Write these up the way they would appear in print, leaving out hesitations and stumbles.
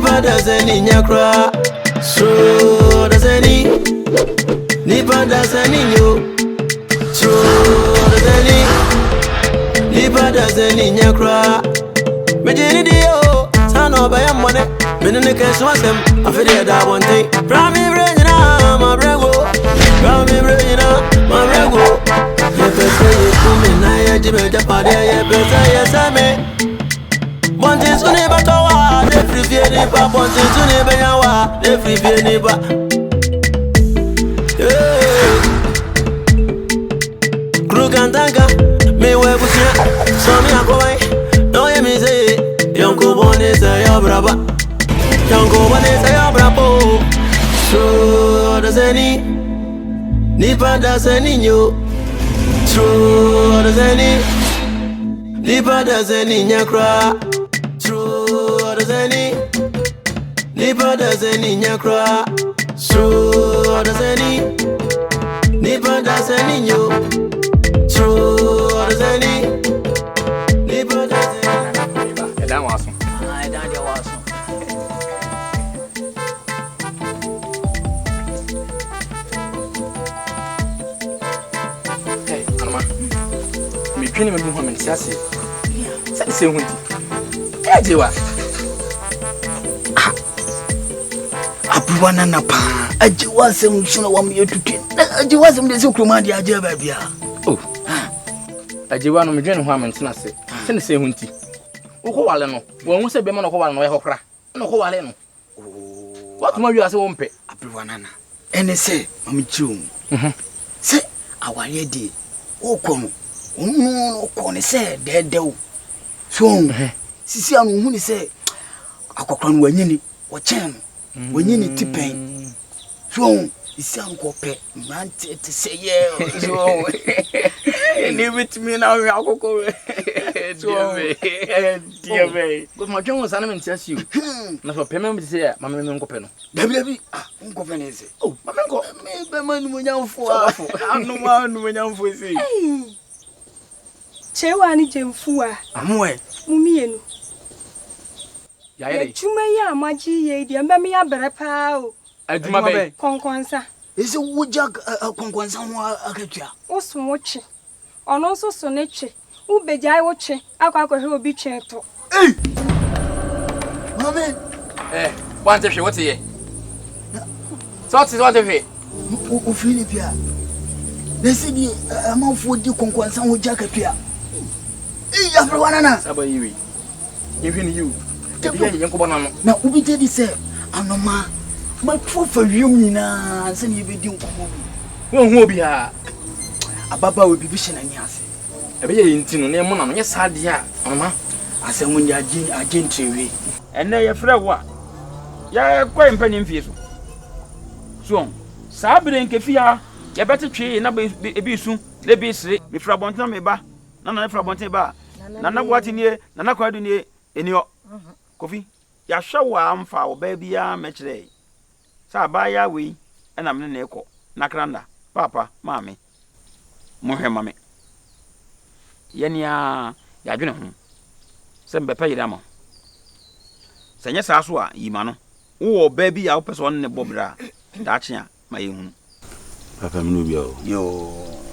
Nipa Odasanii nyakra. So Odasanii. Nipa Odasanii yo. So Odasanii. Nipa Odasanii nyakra. Mejini dio. Sano baya mwane. Minene kesu asem. Afide da one thing. Prami brejina ma brego. Prami brejina ma brego. Yepese yekumi na yejibe japade yepese yesame. Bonti suni batowa, ne free vie ni ba. Bonti suni benyawa, ne free vie ni ba. Krugantanga, me webusia, so mi akowai. No ye mi say, yonko bone say yo braba. Yonko bone say yo brabo. So Odasanii, Nipa Odasanii yo. So Odasanii, Nipa Odasanii nyakra. Odasanii, Nipa Odasanii nyakra. So Odasanii, Nipa Odasanii yo. So Odasanii, Nipa Odasanii. Eda waso. Eda dia waso. Hey, Anoma. Me twene me ho me ntiase. Se hundi. Ejewa. Abuwana na pa. Ajewa se mshuna wa myetuke. Ajewa se mdese kroma dia aje ba bia. Oh. Ajewa no me dwene ho amantena se. Se ne se hundi. Wo wale no. Wo hu se be ma no ko wale no ye hokra. No ko wale no. Oh. What ma wi ase wo mpe. Abuwana na. Ene se mamichiu. Se awale di. Wo kono. Onu ko ne se dedew. So sisi anu hu ni se akokra no wanyini wo chen no wanyini tipen so sisi anu ko pe man te se ye so ni bit me na akokra so dia be Go ma dwon sa na me ntiase you. Na so pe me se ya ma me nko pe no. Dabi nko pe ne se Oh, ma me nko me be ma nu nyamfo anu ma nu nyamfo se Chewa ni jemfuwa. amwe Mumienu. ya yere. Chuma ya maji ye di amba mi ya bere pa o. Aduma be. Konkonsa. ese wuja konkwansa ho akatua Osun wochi. Ono so so nechi. Ubejai wochi. Akwa he obi cheto. mame Want to what here? So what is what here? o Philipia nese di amanfo di konkwansa ho jakatua Abuwana na Saba yiwi. Even you. Ebi ye nko no. na ubi je di se anoma ma fofa wiem nyina se ne bedi nkomo bi Won hu obi ha. ababa we bibi hye na ni ase Ebe ye nti no na mo na no nye sade a. Mama. ase mu ndi agin trewe enne ye frɛ wo a ya kwai mpani mfie so so saa bere nke fia ye betetwe na ebi su le bi sire mi fra bonten me ba na fra bonten ba na gwati nie na kwadu nie enio kofi ya hwa wo amfa wo ba bia mekire sa ba ya we na me na ekɔ na kranda papa maame mo hwe mame ye nia ya dwene ho se mbepa yira mo Sanya saa so a yima no wo ba bi a wo pese won ne bobra da akye a ma ye hu papa me no bia o yo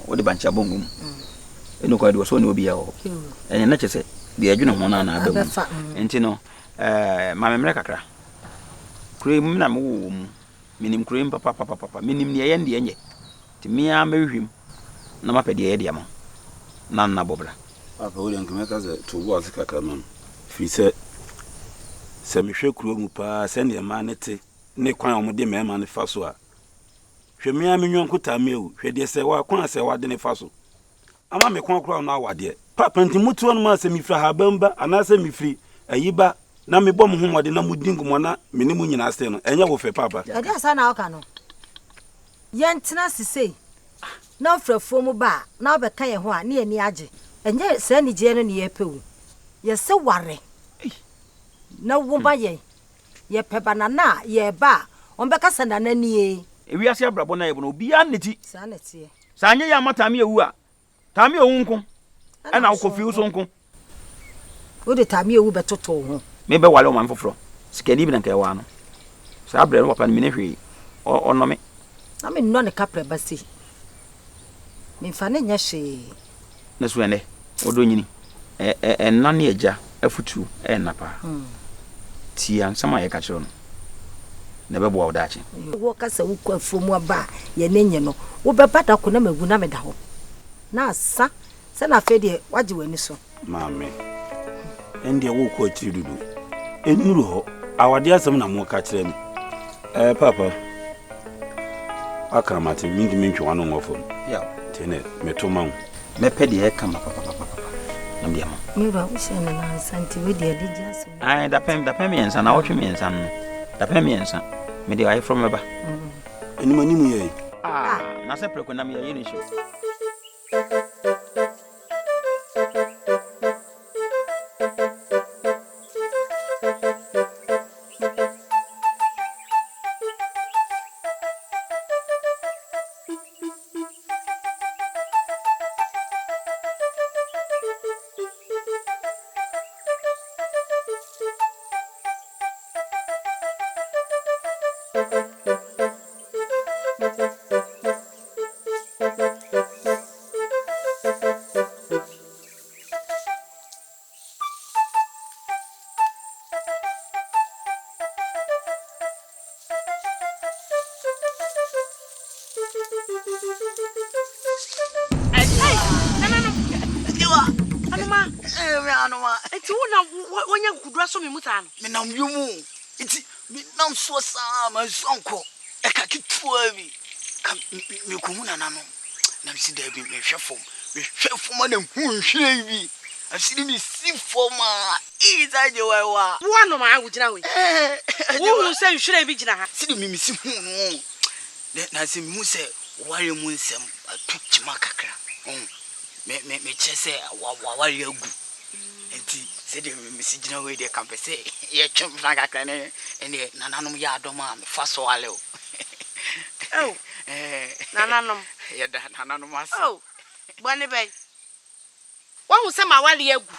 wo de bancha bongum eno kwa de so ne obi a o na kyese de adwene ho na na aba mu enti no ma memre kakra kure mu na me wo mu minim kure papa minim ne ye nde enye ti mi a mehwim na ma pede ye de ama na bobra papa wo yank me ka ze to wo azika kakra no fi se me hwe kuro mu pa se ne ma ne te ne kwan o mu de me ma ne fa so a hwe me a me nyon kota me o hwe de se wa kwan se wa de ne fa so ama me kwan kura na awade papa nti mutu on ma se mi fra ha bamba ana se mi fri ayiba na me bom ho mode na mudingu mo na me ne mu nyina ase no enye wo fe papa ade asa na oka no yentena sisei na frafo mu ba na obeka ye ho a ne ani age enye se ni je no ne ye pewu ye se ware na wo ba ye peba na na ye ba on beka sanda na nie ewi ase abrabo na ye bo no obi aneti sa na tie sa anye ya mata me ewu a ta me owu nko na wo kofi uso nko wo de ta me ewu betoto ho me be wale o man foforo Skani bi na nka ewa no. Sa abre no papa no me ne hwe. Ono me. Na me no ne kapre basi. Me fa ne nya hwe. Na so ene. Odo nyini. Na ne eja afutu na pa. Ti ansama ye ka kire no. Na bebo wo daache. Wo kasa wo kwa fomu aba ye nenye no. Wo beba da ko na magu na me da ho. Na asa se na fe de waje wani so. Mame. Ende wo ko akiri dudu. Enuru ho. Awade asem na mo ka kire me. Papa. Akaramate mingi mentwe wano ngofo. Ya. Tene metoma wo. Me pe de e kama papa. Na me ama. Me ba wo se na santi we de de jaso. Ai da pem me ensa na wo twe me ensa no. Da pem me ensa. Me de ai from eba. Animu ye. Na se preko na me ye ni show. Menam yumu iti menam so sa ma sonko e ka kitua bi ka me ko huna na no na mi si da bi me hwɛ fom na hunhwe bi asiri mi si fom a iza je wa wo no ma agugina we wo se nhwere bi gina ha sidi mi si hu no na se mi hu se ware mu nsɛm atuchima kakra me chese ware agu enti se de mi si gina we de campese ye twem franka kakra ne ene nananom ya adoma me fa so ale o nananom ye da nananom as bone bay wo hu se ma ware agu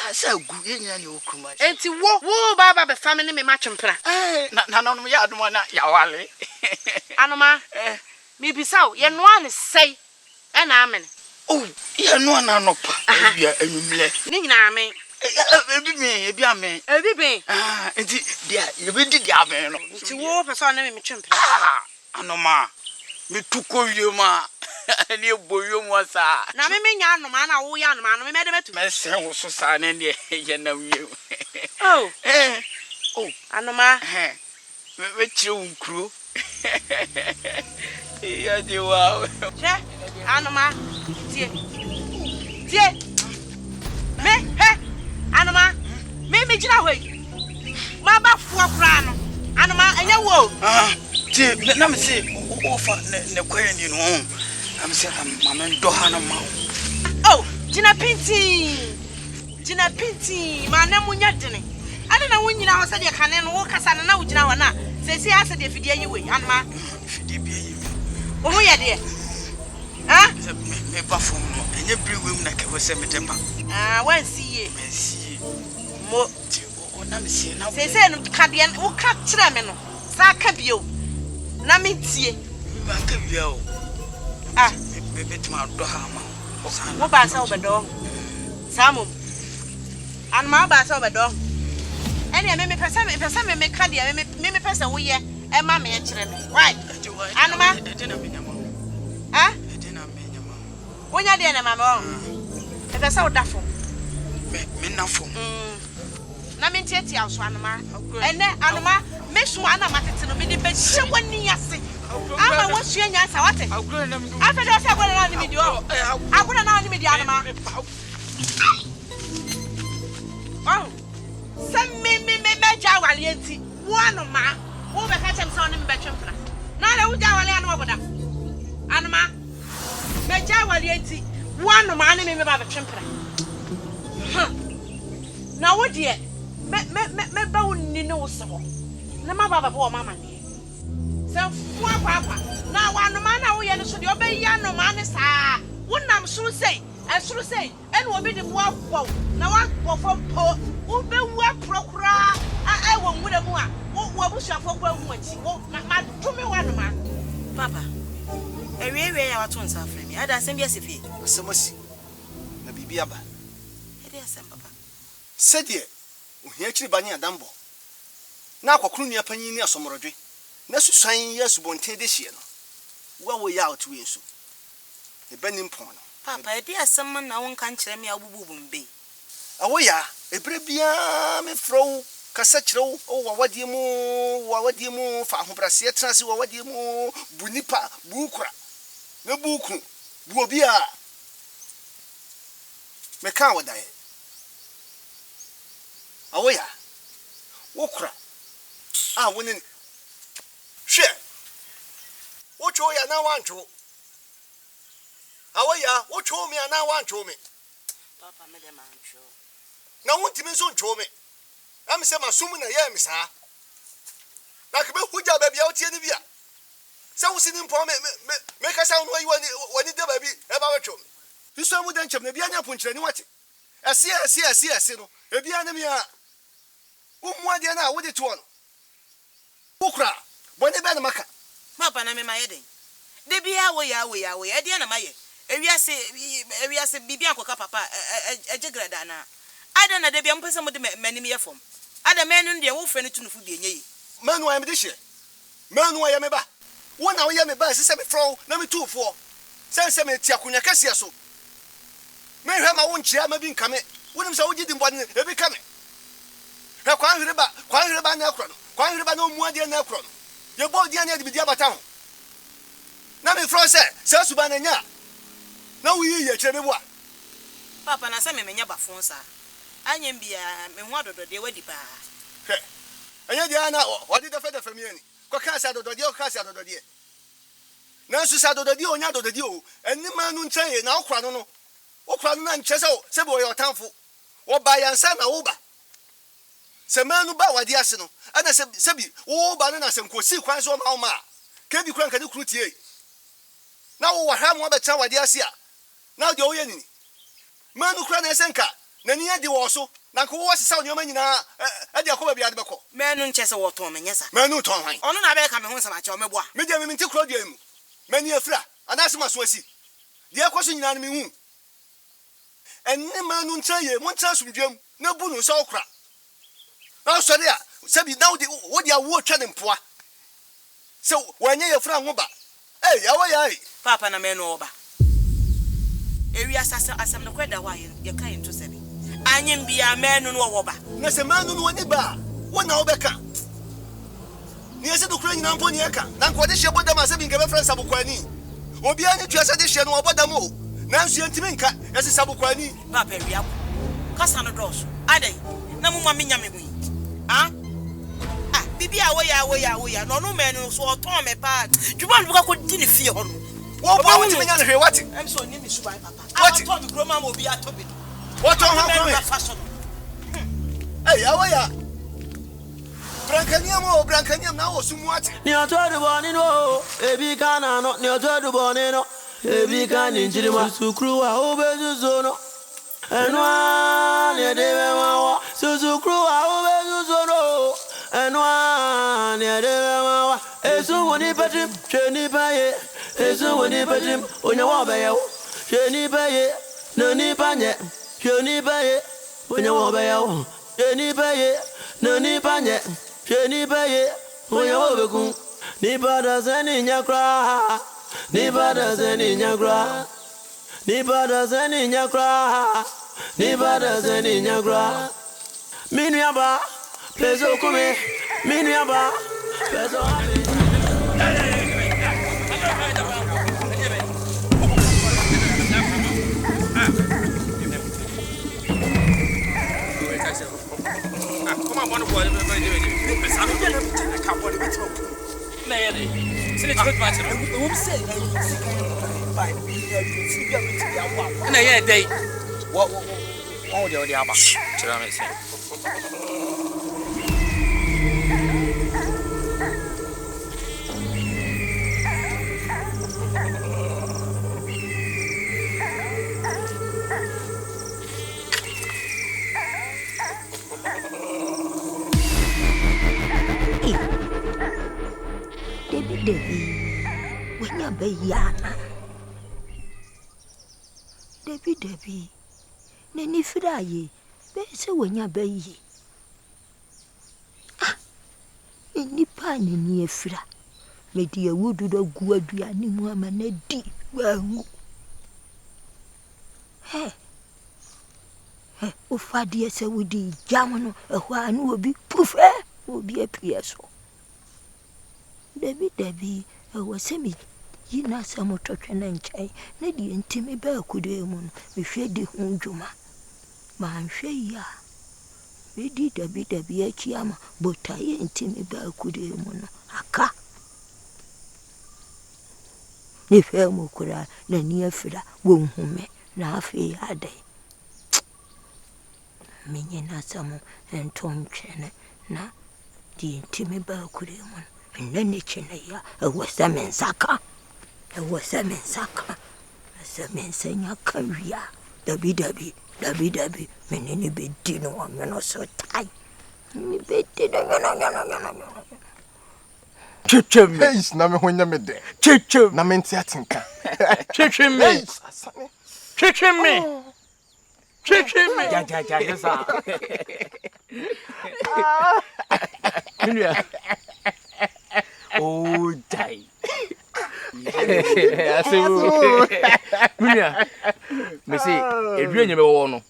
asa agu ye nya ne okuma enti wo baba be family me ma twempra nananom ya adoma na ya wale anoma mi bisaw ye noa ne sei na amen ye noa na no pa bia enumle ni nyina amen ebi amen ebi ben enti dia ye be di dia amen no nti wo person na me twempra anoma me tuko wiema ne boyo mu asa na me nya anoma na wo ya anoma no me de metu me se wo so sa ne ne ye na wiem anoma me chire unkuro ya di wow che anoma tie me anoma me jira we ma ba fu akura no anoma enye wo tie na me se o fa ne kwaye ni no am se mama ndo ha no ma jina pinti ma na munya dene ade na wonyina wo se de kane no wo kasa na wo jina wo na se se ase de fidie yi we anoma fidie bi yi wo ho ye de me ba fom no enye briwem na ke wo se me demba wan siye mensi mo o na me se na se no kade wo ka kire me no sa ka bio na me tie ba ka bio me betuma do ha ma wo ba sa obedo samo anma ba sa obedo ene me pesa me ka de me pesa wo ye e ma me kire me why anma wonya de na mama e pesa wo dafo me nafo na me tieti aso anma ene anma me so ana matete no me de be hye wani ase ama wo sua nya sa wate afa de se agora na ni mi di o agora na ni mi di anma se me ja wale enti wo anma wo be ka chem se oni me be twempra na le wo ja wale anma boda anma me ja wale enti wo anma ni me ba be twempra na wo de me ba woni ne wo se ho na ma baba bo mama ne se fu akwa na wa anma na wo ye ne so de obe ya anma ne saa wonam suru sei ene obi de wo akwo na wa akwo po wo be wu aprokura won wura mu a wo busuafo kwa hu achi wo ma dome wanu ma papa ewe ya wato nsa afre mi ada asem bi asefie asemasi na bibi aba ede asem papa sedie ohia kiri banye adambo na akokru nua panyin ni asomorodwe na susan yesu bonten de hie no wo ya otu ensu ebani mpon no papa ede asem na won kan kire mi abububu mbe awo ya ebre bia me fro kasa kirew o wawadi mu fa ahobrase transi wawadi mu bunipa bukura na buku bu obi a me kan wadae awo ya wokura wonin hwe wocho ya na wancho awo ya wocho mi na wancho mi papa me de mancho na wontimi so ncho mi am se masum na ye mi sa na ke be huja ba bia otie ni bia se wo sini mpo me kasa no yi wani de ba bi e ba wetwo mi so mu dan chem na bia nya ponkyere ni wate ase no e bia na mi a wo mu ade na wo de to no wokura bone be na maka papa na me mayeden de bia wo ya e de na maye ewiase bibia akoka papa ejegrada na ada na de bia mpese mo de manim ye fom ada menu de wo fe no tunufu de enye yi manu ayem de hye manu ayem ba wo na wo ye me ba sese me fro na me tuufo sense me tia kunya kase so me hwe ma wo nkyia ma bi nkame wonim se wo gidi mbone e bi kame na kwa hwere ba na akro no kwa hwere ba na omu ade na akro no ye bo dia na de bi dia bata ho na me fro se suba na nya na wo yi ye kire me bo a papa na se me menya bafon sa anyem bia me ho adodode wadi pa he anya dia na wadi da fe mi ani ko ka sa adodode o ka sa adodode na su sa adodode o nya adodode o eni ma nu nche na okra no na nche se bo yo tanfo wo ba yansa na wo ba se manu ba wadi ase no ana se bi wo ba na se nkosi kwan so ma wo ma ke bi kwan ka ni kru tie na wo wa ha mo ba cha wadi ase a na de o ye nini manu kra na esenka na ni adi wo so na ko wo sesa onyoma nyina adi akoba bia de beko menu nche se wo ton menye sa manu ton han ono na be ka me ho nsama cha o mebo a me de me nti kro de mu mani afra anase maso asi de akoso nyina na me hu enni manu nche ye mo nche asumdwam na bu no so okra na so de a se bi na wo de awo twa ne mpoa se wanye ye fra ngoba ya wo ya papa na menu oba ewi asam no kweda wa ye kan into sebi anyem bia menu no wo ba na se manu no ni ba wona wo beka ni ese do kura nyina mpo ni eka na nko de hye boda ma se bi nge be friends abokwani obi ani tua se de hye no oboda mo na nsu yentimi nka ese sabokwani papa ewi abo kasa no dos adai na mu ma menya me hu bibi a wo ya no no menu so oton me pa djuba nduka ko di ne fie ho no wo ba wo ti menya ne hwe wati em so ni mi subai papa What? I told grandma mo bi atobi what on ha fashion ya brankaniam na wo sumu ati ni otodu boni no ebi kana no ni otodu boni no ebi kana njirima sukru wa obezuzo no enwa ni dewe wa sukru wa obezuzo no enwa ni dewe wa esu woni patrim cheni baye esu woni patrim onya wa baye cheni baye no ni panye cheni baye onya wa baye cheni baye no ni panye cheni baye onya wa beku ni bada zeni nyakra ni bada zeni nyakra ni bada zeni nyakra ni bada zeni nyakra minu yaba peso kumi minu yaba peso happy come on, boy, Debbie, when you're bayana. Debbie, Nanny Fry, better when you're bay. Ah, any pine in your fra. Maybe a wood do go do any woman a deep. Well, hey. O fadia se wudi jamano e hwa no obi pufe obi apia so Debbie e wasemi yina samo twetwe na nkyai na die ntimi ba akude mu no mehwe di ho dwuma ma nhwe ya medi Debbie akiama botaye ntimi ba akude mu no aka ne hwe mu kura na ni afira wo nhume na afi ade Minye na samo entonchene na di intimi ba kuremon nene chene ya awasa mensaka semensenya kawia Debbie menene bedino ameno so tai ni bedino no Chichem hey na me honya me de chichem na me ntiatinka Chichem me Ja, yes, oh, die. I say, Minia, me say, if you never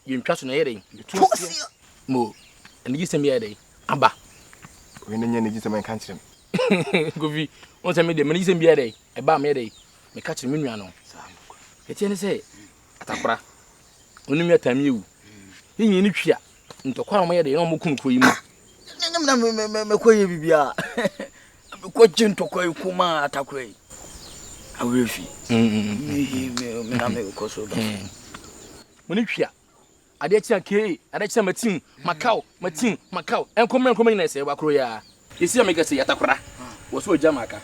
you trust in a heading. Mo, and you send me a day. Aba. When you need some country. Govi, once I made the money send me a day, about me a day. Me catch Miniano. It's say, Atakra. Only time you. In any chia, into Kwame, they don't come for you. Me koye bibia. Ko jinto koye kuma atakwe. Awefi. Me na me ko so ba. Moni chia. Ade chia ke, ade chia matin, Macau. Enkom na se wakro ya. Isi ameka se yatakora. Wo so jama aka.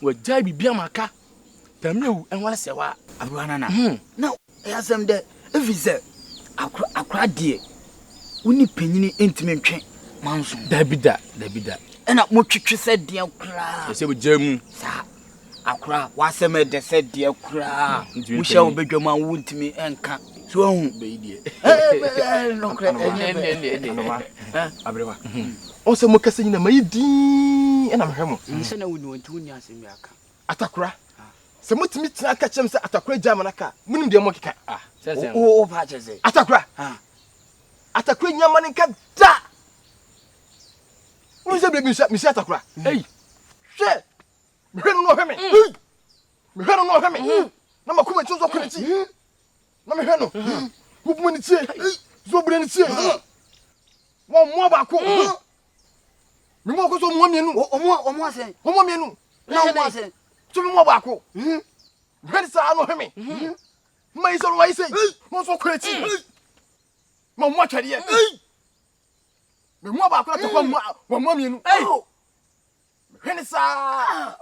Wo jai bibia maka. Tameu enwala se wa. Abuana na. Now, asem de evize akra die. Uni penyini entime ntwe manso. Dabida. Ena mo twetwe se de akra. Ese wo jamu. Sa akra wasem de se de akra. Wo hye wo bedwama wuntimi enka. So hu be die. No kra enye. Abrema. O se mo kase nyina mai din ena mehwemo. Se na wuni wontu nya asem aka. Atakura. Se mutimi tina aka chem se atakura jama naka. Munim de mo kika. Sense. O ba cheze. Atakura. Atakura nyama nka da. Unse bebi mi atakura. Hey. She. Me hwenu no hweme. Me hwenu no hweme. Na makuma chunzo kwenti. Na me hwenu. Wubu ni tie. Zo bure ni tie. Wo mo ba ko. Me mo ko so mo mienu. Omo asen. Omo mienu. Na omo asen. Tumi mo ba ko. Hwenu sa no hweme. Ma iso wa ise. Mo so kwenti. Mo mo twade ye. Me mo ba ko ta kwa mo mienu. Hwenu sa.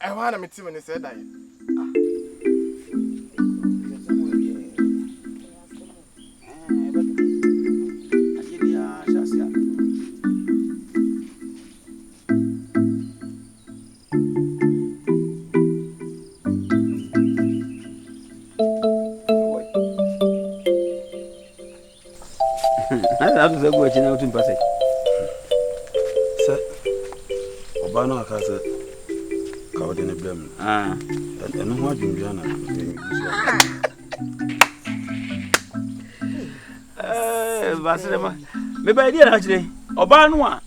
Ewa na metime ne se dai. Nada do go china utu mpase. Sir. Obano akase ka ode ne blem. Eno ho adwundua na. Basema. Me ba idea na chire. Obano a.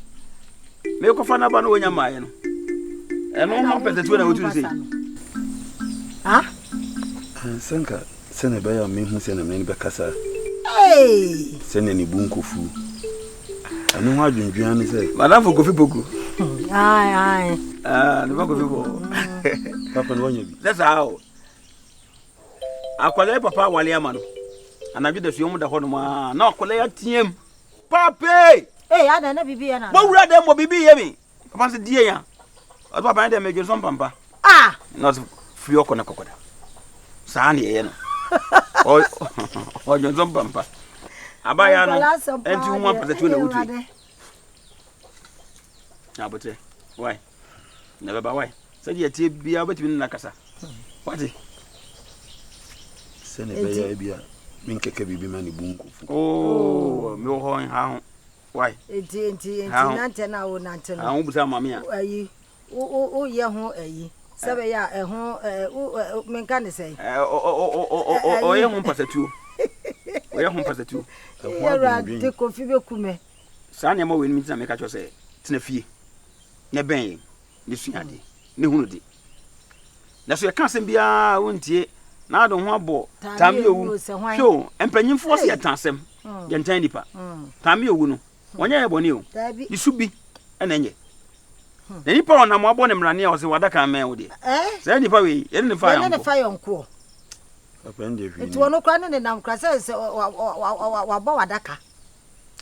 Me ko fa na ba no wonya maaye no. Eno ho pese tu na utu sei. Senka sene ba ya me hu sene me be kasa. Sene ni bunkofu. Eno ho adwundua ne se. Madam for kofi boku. Ai. No ba kofi bo. Papa no wonya bi. That's how. Akwale papa wale ama no. Anadwe da suyo mu da hono ma na akwale ya tiem. Pape! Ada na bibi ya na. Wo wura dem mo bibi ye mi. Papa se die ya. O papa na dem mejo so pampa. Not free okona kokoda. Saa na ye no. O jonzo pampa. Abaya no. Enti hu 1% na wutu. Abote. Why? Na baba why? Said you tie bia betimi na kasa. What? Sene be bia min keke bibi mani bunku. Oh, me ho ha. Why? Enti nante na wo nante no. Ah, wo busa mama ya. Ayi. O ye ho ayi. Sebe ya ho menka ne sei. O ye ho pasatu. O ye ho pasatu. Era de kofi be kume. Sa ne ma we ni tina me ka cho say tina fie. Ne ben ne suade. Ne hunu de. Na so ye kan sem bia wontie na ado ho abo tambe owu. Sho empanyimfo se ye tansem. Ye ntan nipa. Tambe owu no. Wonya ye boni o. Isu bi na nye. Na nipa ona mo abo ne mrane a o se wadaka men wo de. Say nipa we ye ne fa yan. Ne fa yon ko. Apende hwi. Nti wono kra ne nam kra se wa ba wadaka.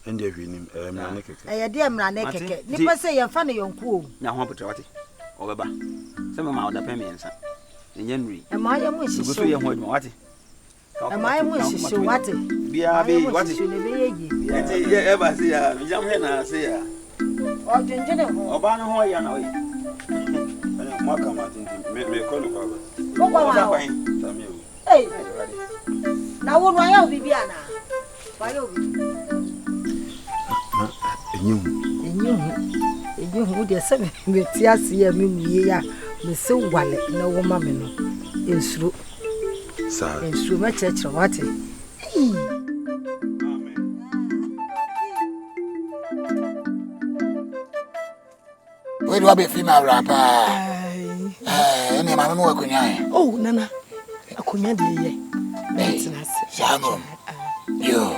Ende hwi ni mrane keke. Ye de mrane keke. Nipa se ye fa ne yon ko. Na ho potre wate. O beba. Se me ma oda pe me ensa. Enye nri. E ma ye mo hihye. Gugu so ye ho adwuma wate. E ma ye mo hihye wate. Bia be wate. Ne be ye. Enti ye eba se ya, mi jam he na se ya. O dwendwene ho. Oba no ho ya na we. Mwaka matinti me ko no baba. Ko kwa ma. Tamie o. Hey. Na wo no ya obi bia na. Wa ya obi. Enyu de se me ti ase ya me muye ya me se wale na wo ma me no. Ensuro. Sa. Ensuro ma chechira wate. We do be female rapper. Any mama mo akunya. Oh, nana. Akunya de ye. Maintenance. Shamo. Yo.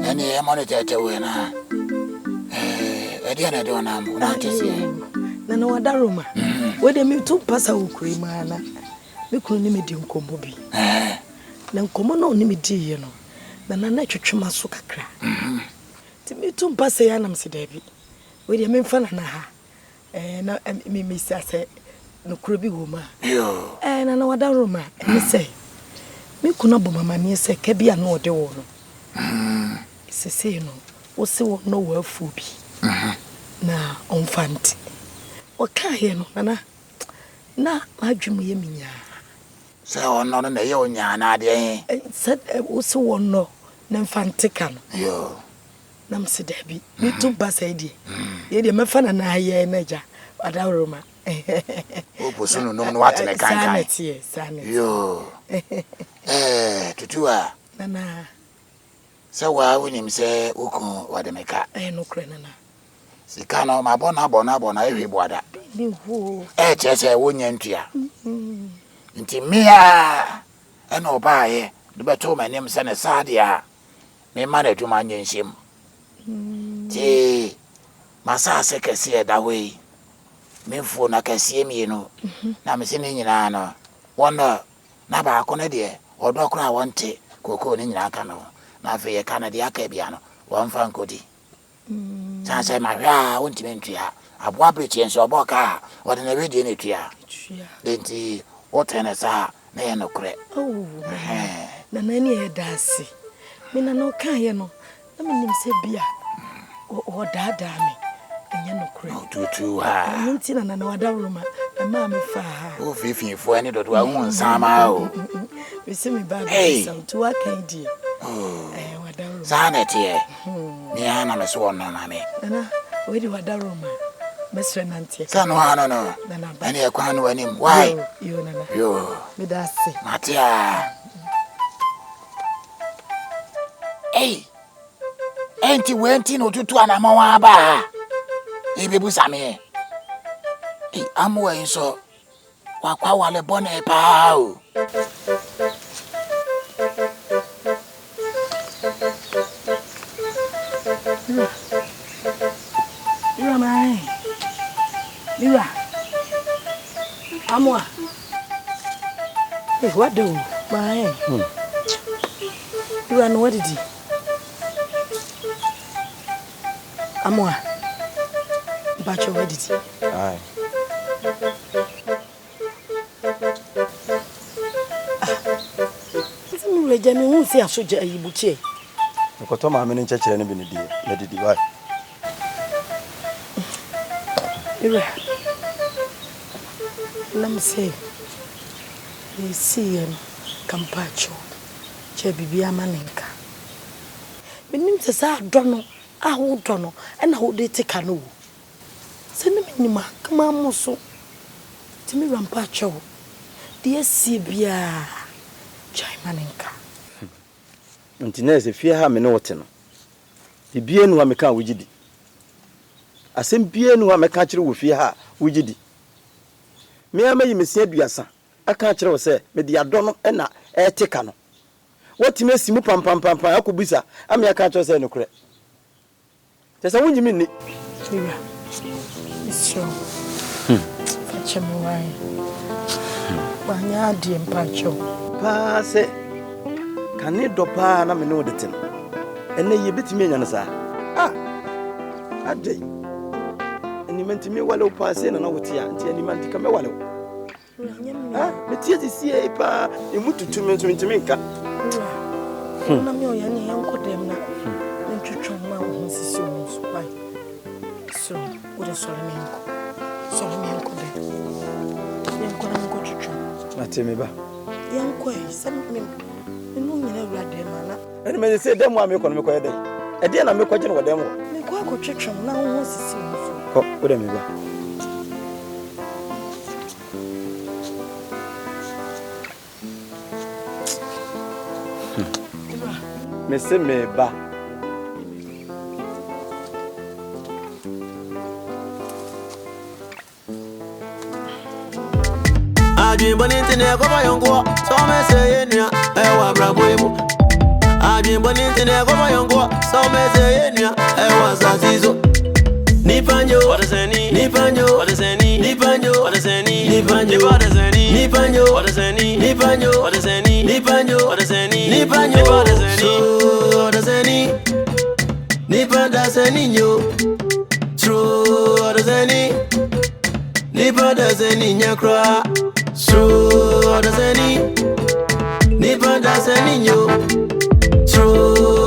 Any e monitor te we na. E dia na do na mo na tese. Nana wada Roma. We de me tu pasa ukuri mana. Me kunu ni me di nkombo bi. Na nkombo na oni me di ye no. Nana na twetwema so kakra. Ti me tu pasa ya na mse da bi. We de me mfa na ha. Na me say no krubi woma. Yo. Na wada Roma. Me say me kuna bo mama me say ka bia na ode wo no. Se no. Wo se wo no wa fu bi. Na onfanti. O ka he no na adwum ye minya. Se ono no na ye onya na ade. Said wo se wo no na mfanti ka no. Yo. Na mse dabi. Me tu basa di. Ye de mefa na na ye na ja. Wada Roma. O posunu no no watene kan. Sanity. Yo. Tutua. Nana. Se wa wonim se ukun wademeka. No kre nana. Sika no ma bona ehwe boada. Bi ho. Chese wonya ntua. Nti mia ena obaaye de beto manim se ne sadia. Me ma na dwuma nyenhyem. Ti masa se kese da we. Me fo na kese mi no. Na me se ne nyina no. Wona na ba akone de odo kra wonte koko ne nyina aka no. Na afi ye kana de aka bia no. Wonfa nkodi. Sanse ma hwa wonti mentua. Aboa prechi enso oboka. Wode na we de ne tua. Enti wotene sa na ye no kre. Oh. Na nani e dasi. Me na no kan ye no. Na me nim se bia. O dada me. Enye no kre. Tutu ha. Nti na wada Roma. Na ma me fa ha. O fifin fo ani dodo wa hu nsama o. We see me ba be so to wa kan di. Wada Roma. Sanete. Me ana me so no na me. Nana, we di wada Roma. Mesre nantie. Sano ha no. Ani e kwa no anim. Why? Yo nana. Yo. Me da se. Matia. Enti wenti no tutu anama wa ba. Ebebu same. Amu e so. Wakwa wale bone pa o. Mira. Amwa. What do? My. You know what did he? Amwa. Bacho, what did he? Aye. Me Jamie won't see a soldier a buche. Ko ma me nche chere ne bi ne die. Na didi why? Ira. let me say, you see him, Campacho, Chebibia Maninka. Meaning to say, I don't know, and how they take a no. Send me, come on, Mosso. To me, Rampacho, dear Sibia, Chaimaninka. Montinez, if you have me no ten. The bien who make a wigidi. I send bien who make a catcher with fear, wigidi. Me, I may miss Duasa. I can't say, but the Adono and a tekano. What you may see, pam, I could be, I may catch us no credit. There's a woman you mean. It's true. Fetch him away. Banya dear Pacho. Pass it. Can you do pa na me know the thing? And then you bit me and say, I day. And you meant to me while passing and over here until any man to come away. But here is here, pa, you moved to 2 minutes to make up. Mamma, and uncle them now. And to try my own sisters. Why? So, what a solemn uncle. Solemn uncle. Young uncle to try. Matimiba. Young quay, send me. And may say, them one make on me quite a day. A dear, I'm a question with them. Make one go church now, wants to see you. Oh, what am I? Miss me ba. I dream on internet, go by your go. So me say, yeah, I want bravo. I dream on internet, go by your go. So me say, yeah, I want Sazizo. Nipanyo, Odasanii, Nipanyo, Odasanii, Nipanyo, Odasanii, Nipanyo, Odasanii, Nipanyo, Odasanii, Nipanyo, Odasanii, Nipanyo, Odasanii, Nipanyo, Odasanii, Nipanyo, True Odasanii, Nipanyo, Nyakra, True Odasanii, Nipanyo, True